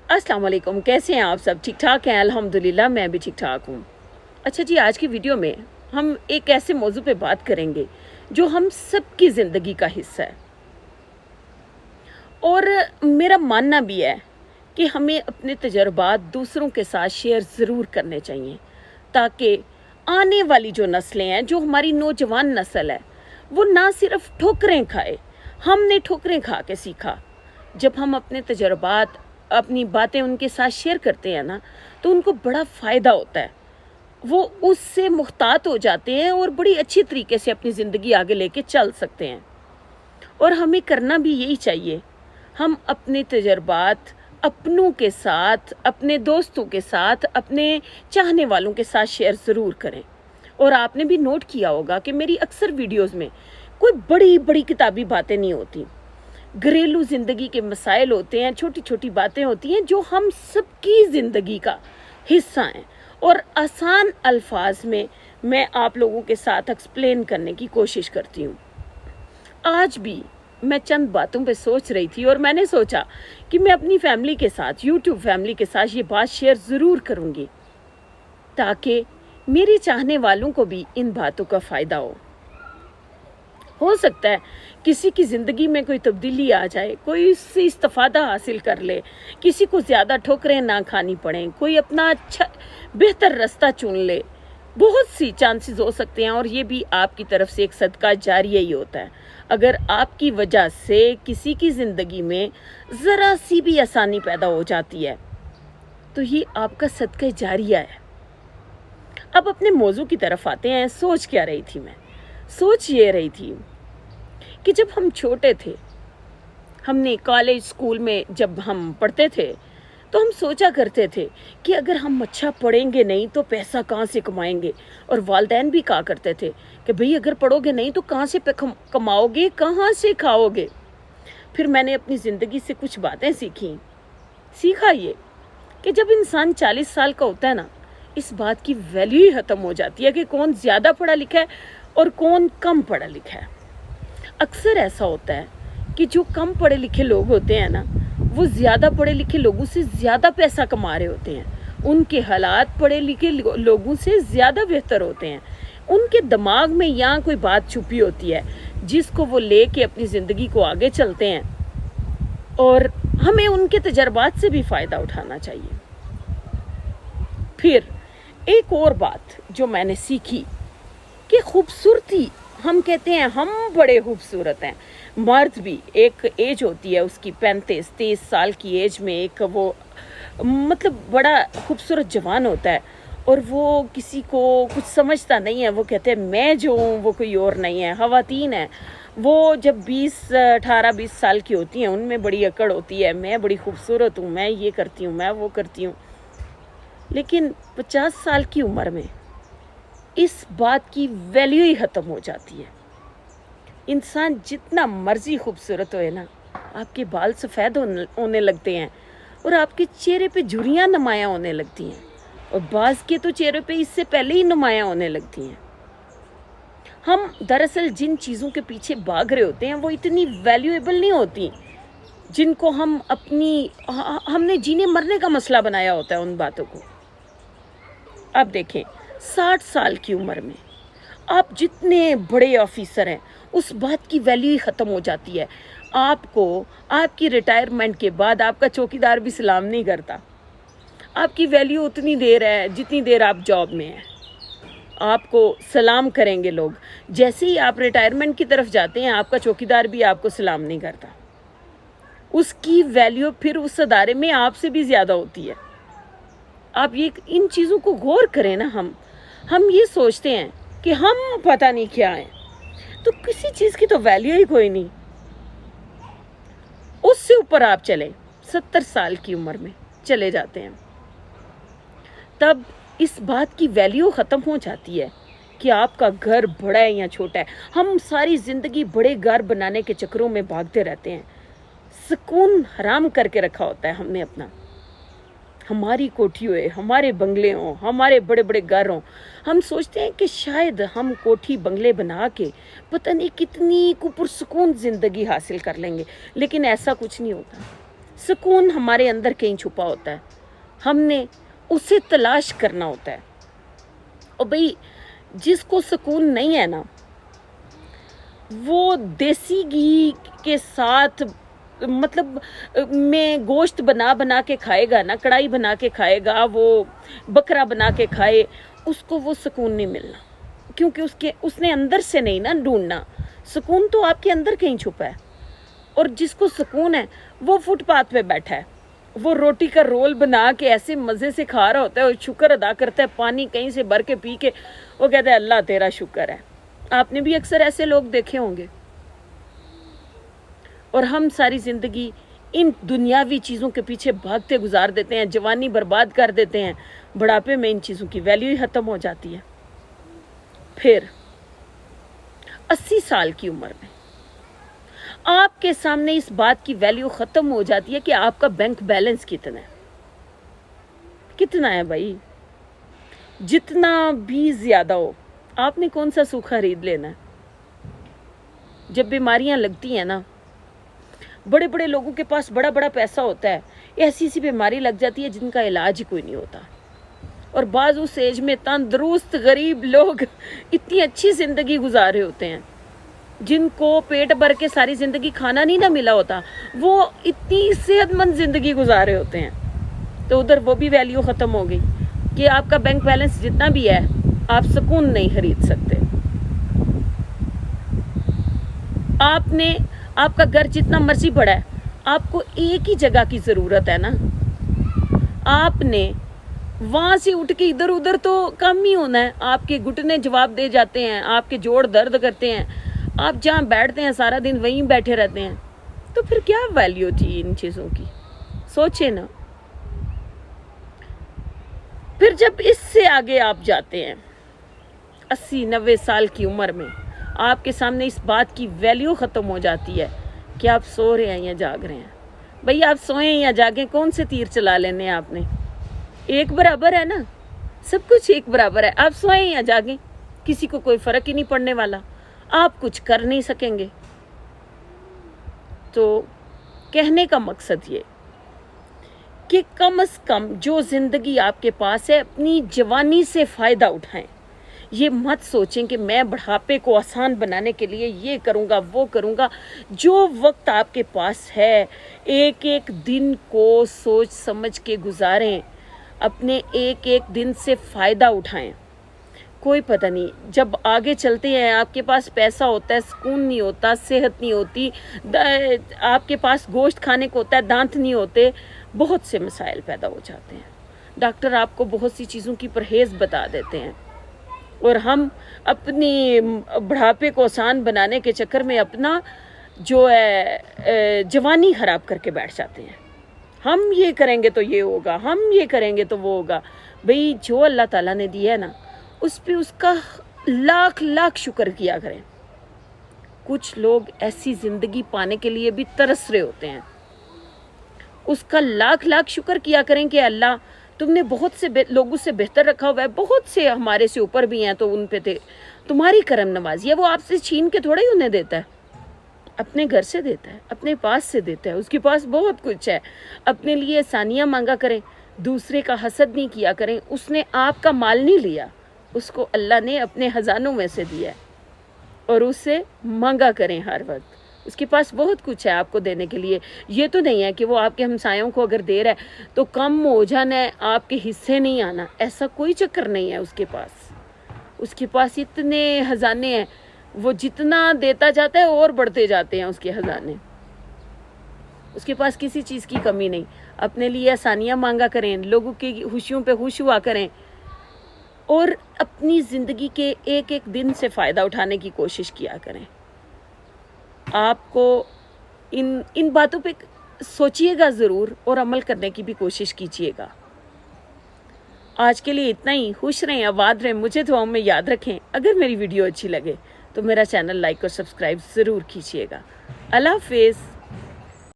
अस्सलाम वालेकुम, कैसे हैं आप सब? ठीक ठाक हैं? अल्हम्दुलिल्लाह मैं भी ठीक ठाक हूँ। अच्छा जी, आज की वीडियो में हम एक ऐसे मौजू पे बात करेंगे जो हम सबकी ज़िंदगी का हिस्सा है, और मेरा मानना भी है कि हमें अपने तजर्बात दूसरों के साथ शेयर ज़रूर करने चाहिए, ताकि आने वाली जो नस्लें हैं, जो हमारी नौजवान नस्ल है, वो ना सिर्फ ठोकरें खाए। हमने ठोकरें खा के सीखा। जब हम अपने तजर्बात, अपनी बातें उनके साथ शेयर करते हैं ना, तो उनको बड़ा फ़ायदा होता है। वो उससे मुख्तात हो जाते हैं और बड़ी अच्छी तरीके से अपनी ज़िंदगी आगे लेके चल सकते हैं। और हमें करना भी यही चाहिए। हम अपने तजर्बात अपनों के साथ, अपने दोस्तों के साथ, अपने चाहने वालों के साथ शेयर ज़रूर करें। और आपने भी नोट किया होगा कि मेरी अक्सर वीडियोस में कोई बड़ी बड़ी किताबी बातें नहीं होती। घरेलू ज़िंदगी के मसाइल होते हैं, छोटी छोटी बातें होती हैं जो हम सबकी ज़िंदगी का हिस्सा हैं, और आसान अल्फाज में मैं आप लोगों के साथ एक्सप्लेन करने की कोशिश करती हूँ। आज भी मैं चंद बातों पे सोच रही थी और मैंने सोचा कि मैं अपनी फैमिली के साथ, यूट्यूब फैमिली के साथ ये बात शेयर ज़रूर करूँगी, ताकि मेरे चाहने वालों को भी इन बातों का फ़ायदा हो सकता है किसी की ज़िंदगी में कोई तब्दीली आ जाए, कोई इससे इस्तिफ़ादा हासिल कर ले, किसी को ज़्यादा ठोकरें ना खानी पड़ें, कोई अपना अच्छा बेहतर रास्ता चुन ले। बहुत सी चांसेस हो सकते हैं, और ये भी आपकी तरफ से एक सदका जारिया ही होता है। अगर आपकी वजह से किसी की ज़िंदगी में ज़रा सी भी आसानी पैदा हो जाती है, तो ये आपका सदका जारिया है। अब अपने मौजू की तरफ आते हैं। सोच क्या रही थी मैं? सोच ये रही थी कि जब हम छोटे थे, हमने कॉलेज स्कूल में जब हम पढ़ते थे, तो हम सोचा करते थे कि अगर हम अच्छा पढ़ेंगे नहीं तो पैसा कहाँ से कमाएंगे। और वालिदैन भी कहा करते थे कि भाई अगर पढ़ोगे नहीं तो कहाँ से कमाओगे, कहाँ से खाओगे। फिर मैंने अपनी ज़िंदगी से कुछ बातें सीखा ये कि जब इंसान 40 साल का होता है ना, इस बात की वैल्यू ही ख़त्म हो जाती है कि कौन ज़्यादा पढ़ा लिखा है और कौन कम पढ़ा लिखा है। अक्सर ऐसा होता है कि जो कम पढ़े लिखे लोग होते हैं ना, वो ज़्यादा पढ़े लिखे लोगों से ज़्यादा पैसा कमा रहे होते हैं। उनके हालात पढ़े लिखे लोगों से ज़्यादा बेहतर होते हैं। उनके दिमाग में यहाँ कोई बात छुपी होती है जिसको वो ले के अपनी ज़िंदगी को आगे चलते हैं, और हमें उनके तजर्बात से भी फ़ायदा उठाना चाहिए। फिर एक और बात जो मैंने सीखी कि खूबसूरती, हम कहते हैं हम बड़े खूबसूरत हैं। मर्द भी, एक एज होती है उसकी 35-30 साल की एज में, एक वो मतलब बड़ा खूबसूरत जवान होता है, और वो किसी को कुछ समझता नहीं है। वो कहते हैं मैं जो हूँ वो कोई और नहीं है। ख़वातीन है वो जब 18-20 साल की होती हैं, उनमें बड़ी अकड़ होती है, मैं बड़ी खूबसूरत हूँ, मैं ये करती हूँ, मैं वो करती हूँ। लेकिन 50 साल की उम्र में इस बात की वैल्यू ही ख़त्म हो जाती है। इंसान जितना मर्जी खूबसूरत होए ना, आपके बाल सफ़ेद होने लगते हैं और आपके चेहरे पे झुर्रियाँ नुमायाँ होने लगती हैं, और बाज़ के तो चेहरे पे इससे पहले ही नुमायाँ होने लगती हैं। हम दरअसल जिन चीज़ों के पीछे भाग रहे होते हैं वो इतनी वैल्यूएबल नहीं होती, जिनको हम हमने जीने मरने का मसला बनाया होता है उन बातों को। अब देखें, 60 साल की उम्र में आप जितने बड़े ऑफिसर हैं, उस बात की वैल्यू ही ख़त्म हो जाती है। आपको आपकी रिटायरमेंट के बाद आपका चौकीदार भी सलाम नहीं करता। आपकी वैल्यू उतनी देर है जितनी देर आप जॉब में हैं। आपको सलाम करेंगे लोग। जैसे ही आप रिटायरमेंट की तरफ जाते हैं, आपका चौकीदार भी आपको सलाम नहीं करता। उसकी वैल्यू फिर उस अदारे में आपसे भी ज़्यादा होती है। आप ये इन चीज़ों को गौर करें ना। हम ये सोचते हैं कि हम पता नहीं क्या हैं, तो किसी चीज़ की तो वैल्यू ही कोई नहीं। उससे ऊपर आप चलें, 70 साल की उम्र में चले जाते हैं, तब इस बात की वैल्यू ख़त्म हो जाती है कि आपका घर बड़ा है या छोटा है। हम सारी ज़िंदगी बड़े घर बनाने के चक्करों में भागते रहते हैं। सुकून हराम करके रखा होता है हमने अपना। हमारी कोठी होए, हमारे बंगले हों, हमारे बड़े बड़े घर हों, हम सोचते हैं कि शायद हम कोठी बंगले बना के पता नहीं कितनी पुरसुकून ज़िंदगी हासिल कर लेंगे, लेकिन ऐसा कुछ नहीं होता। सुकून हमारे अंदर कहीं छुपा होता है, हमने उसे तलाश करना होता है। और भाई जिसको सुकून नहीं है ना, वो देसी घी के साथ मतलब में गोश्त बना बना के खाएगा ना, कढ़ाई बना के खाएगा, वो बकरा बना के खाए, उसको वो सुकून नहीं मिलना, क्योंकि उसने अंदर से नहीं ना ढूंढना। सुकून तो आपके अंदर कहीं छुपा है। और जिसको सुकून है वो फुटपाथ पे बैठा है, वो रोटी का रोल बना के ऐसे मज़े से खा रहा होता है और शुक्र अदा करता है, पानी कहीं से भर के पी के वो कहता है अल्लाह तेरा शुक्र है। आपने भी अक्सर ऐसे लोग देखे होंगे। और हम सारी ज़िंदगी इन दुनियावी चीज़ों के पीछे भागते गुजार देते हैं, जवानी बर्बाद कर देते हैं, बुढ़ापे में इन चीज़ों की वैल्यू ही ख़त्म हो जाती है। फिर 80 साल की उम्र में आपके सामने इस बात की वैल्यू ख़त्म हो जाती है कि आपका बैंक बैलेंस कितना है भाई। जितना भी ज़्यादा हो, आपने कौन सा सुख खरीद लेना है। जब बीमारियां लगती हैं ना, बड़े बड़े लोगों के पास बड़ा बड़ा पैसा होता है, ऐसी सी बीमारी लग जाती है जिनका इलाज ही कोई नहीं होता। और बाज़ उस एज में तंदुरुस्त गरीब लोग इतनी अच्छी ज़िंदगी गुजार रहे होते हैं, जिनको पेट भर के सारी ज़िंदगी खाना नहीं ना मिला होता, वो इतनी सेहतमंद ज़िंदगी गुजार रहे होते हैं। तो उधर वो भी वैल्यू ख़त्म हो गई कि आपका बैंक बैलेंस जितना भी है, आप सुकून नहीं खरीद सकते। आपका घर जितना मर्जी बड़ा है, आपको एक ही जगह की ज़रूरत है ना। आपने वहाँ से उठ के इधर उधर तो कम ही होना है, आपके घुटने जवाब दे जाते हैं, आपके जोड़ दर्द करते हैं, आप जहाँ बैठते हैं सारा दिन वहीं बैठे रहते हैं। तो फिर क्या वैल्यू थी इन चीज़ों की, सोचे ना। फिर जब इससे आगे आप जाते हैं 80-90 साल की उम्र में, आपके सामने इस बात की वैल्यू ख़त्म हो जाती है कि आप सो रहे हैं या जाग रहे हैं। भाई आप सोएं या जागें, कौन से तीर चला लेने हैं आपने, एक बराबर है ना, सब कुछ एक बराबर है। आप सोएं या जागें, किसी को कोई फ़र्क ही नहीं पड़ने वाला, आप कुछ कर नहीं सकेंगे। तो कहने का मकसद ये कि कम से कम जो ज़िंदगी आपके पास है, अपनी जवानी से फ़ायदा उठाएं। ये मत सोचें कि मैं बुढ़ापे को आसान बनाने के लिए ये करूँगा वो करूँगा। जो वक्त आपके पास है, एक एक दिन को सोच समझ के गुजारें, अपने एक एक दिन से फ़ायदा उठाएं। कोई पता नहीं, जब आगे चलते हैं आपके पास पैसा होता है, सुकून नहीं होता, सेहत नहीं होती, आपके पास गोश्त खाने को होता है, दांत नहीं होते, बहुत से मसाइल पैदा हो जाते हैं। डॉक्टर आपको बहुत सी चीज़ों की परहेज़ बता देते हैं और हम अपनी बुढ़ापे को आसान बनाने के चक्कर में अपना जो है जवानी ख़राब करके बैठ जाते हैं। हम ये करेंगे तो ये होगा, हम ये करेंगे तो वो होगा। भाई जो अल्लाह ताला ने दिया है ना, उस पे उसका लाख लाख शुक्र किया करें। कुछ लोग ऐसी ज़िंदगी पाने के लिए भी तरस रहे होते हैं, उसका लाख लाख शुक्र किया करें कि अल्लाह तुमने बहुत से लोगों से बेहतर रखा हुआ है, बहुत से हमारे से ऊपर भी हैं, तो उन पे तुम्हारी करम नवाजी है। वो आपसे छीन के थोड़ा ही उन्हें देता है, अपने घर से देता है, अपने पास से देता है, उसके पास बहुत कुछ है। अपने लिए आसानियाँ मांगा करें, दूसरे का हसद नहीं किया करें। उसने आपका माल नहीं लिया, उसको अल्लाह ने अपने खजानों में से दिया है, और उससे मांगा करें हर वक्त। उसके पास बहुत कुछ है आपको देने के लिए। ये तो नहीं है कि वो आपके हमसायों को अगर दे रहा है तो कम हो जाना है, आपके हिस्से नहीं आना, ऐसा कोई चक्कर नहीं है उसके पास। उसके पास इतने खजाने हैं, वो जितना देता जाता है और बढ़ते जाते हैं उसके खजाने। उसके पास किसी चीज़ की कमी नहीं। अपने लिए आसानियाँ मांगा करें, लोगों की खुशियों पे खुश हुआ करें, और अपनी ज़िंदगी के एक एक दिन से फ़ायदा उठाने की कोशिश किया करें। आपको इन बातों पे सोचिएगा ज़रूर और अमल करने की भी कोशिश कीजिएगा। आज के लिए इतना ही। खुश रहें, आबाद रहें, मुझे दुआओं में याद रखें। अगर मेरी वीडियो अच्छी लगे तो मेरा चैनल लाइक और सब्सक्राइब ज़रूर कीजिएगा। अल्लाह हाफ़िज़।